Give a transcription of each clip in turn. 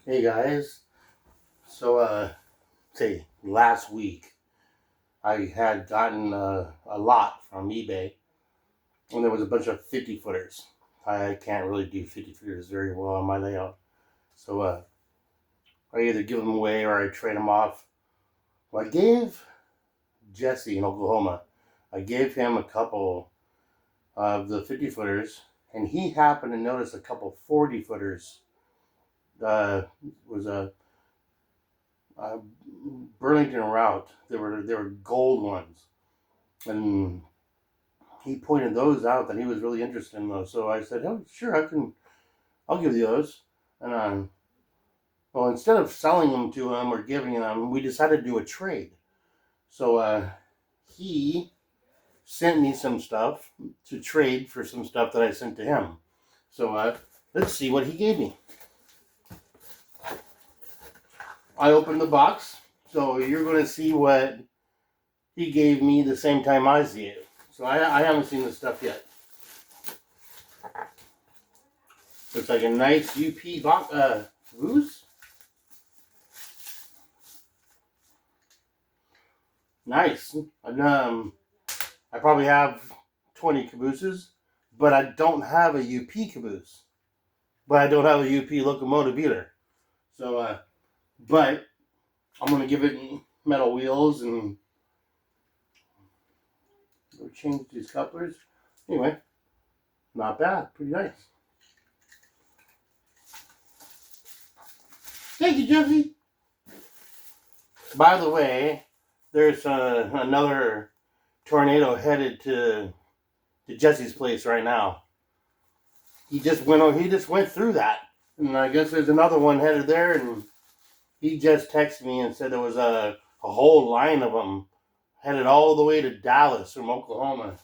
Hey guys, so say last week I had gotten a lot from eBay, and there was a bunch of 50 footers. I can't really do 50 footers very well on my layout, so I either give them away or I trade them off. Well, I gave Jesse in Oklahoma, I gave him a couple of the 50 footers, and he happened to notice a couple 40 footers. Was a Burlington route. They were gold ones, and he pointed those out that he was really interested in those. So I said, "Oh, sure, I'll give you those." And well, instead of selling them to him or giving them, we decided to do a trade. So he sent me some stuff to trade for some stuff that I sent to him. So let's see what he gave me. I opened the box, so you're going to see what he gave me the same time I see it. So I haven't seen the stuff yet. Looks like a nice UP box. Caboose? Nice. I probably have 20 cabooses, but I don't have a UP caboose. But I don't have a UP locomotive either. So, but I'm going to give it metal wheels and change these couplers. Anyway, not bad. Pretty nice. Thank you, Jesse. By the way, there's another tornado headed to Jesse's place right now. He just went through that, and I guess there's another one headed there. And he just texted me and said there was a whole line of them headed all the way to Dallas from Oklahoma.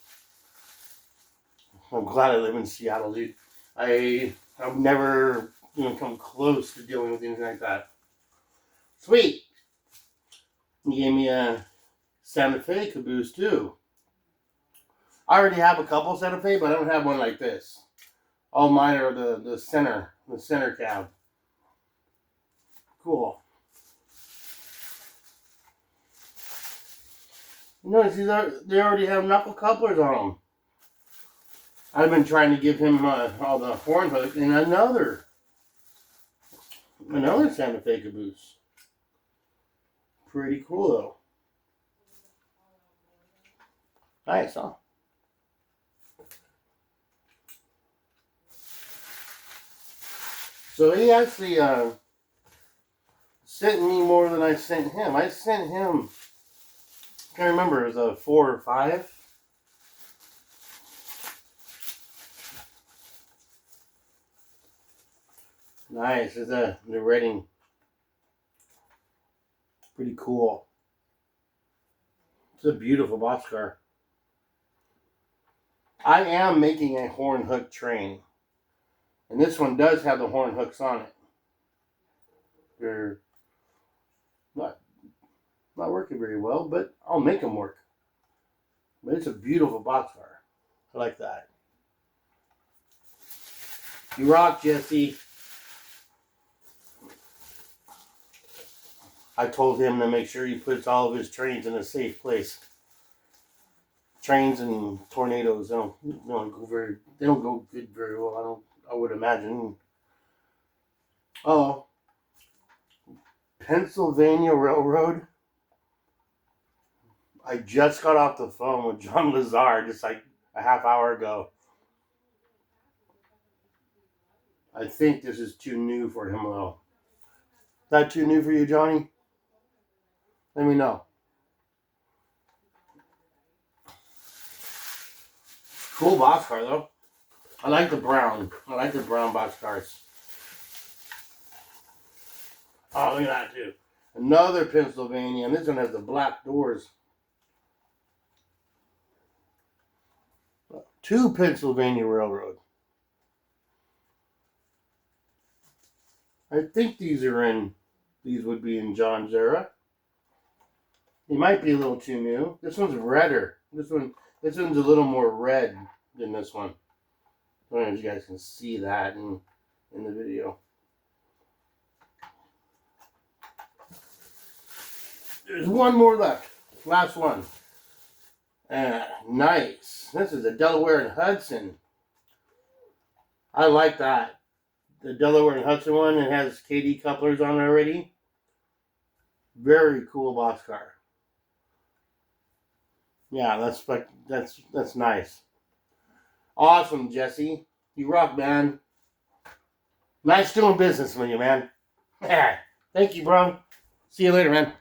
I'm glad I live in Seattle, dude. I've never come close to dealing with anything like that. Sweet. He gave me a Santa Fe caboose too. I already have a couple Santa Fe, but I don't have one like this. All mine are the center cab. Cool. You notice they already have knuckle couplers on them. I've been trying to give him all the horn hooks and another Santa Fe caboose. Pretty cool though. Nice, huh? So he actually sent me more than I sent him. I sent him, I can't remember, it was a 4 or 5. Nice. It's the rating. Pretty cool. It's a beautiful boxcar. I am making a horn hook train. And this one does have the horn hooks on it. They're not working very well, but I'll make them work. But it's a beautiful boxcar. I like that. You rock, Jesse. I told him to make sure he puts all of his trains in a safe place. Trains and tornadoes they don't go good very well. I would imagine. Oh, Pennsylvania Railroad. I just got off the phone with John Lazar just like a half hour ago. I think this is too new for him though. That too new for you, Johnny? Let me know. Cool boxcar though. I like the brown. I like the brown boxcars. Oh, look at that too. Another Pennsylvania, and this one has the black doors. 2 Pennsylvania Railroad. I think these would be in John's era. He might be a little too new. This one's redder. This one's a little more red than this one. I don't know if you guys can see that in the video. There's one more left. Last one. Nice. This is a Delaware and Hudson. I like that. The Delaware and Hudson one. It has KD couplers on it already. Very cool boxcar. Yeah, that's nice. Awesome, Jesse. You rock, man. Nice doing business with you, man. Thank you, bro. See you later, man.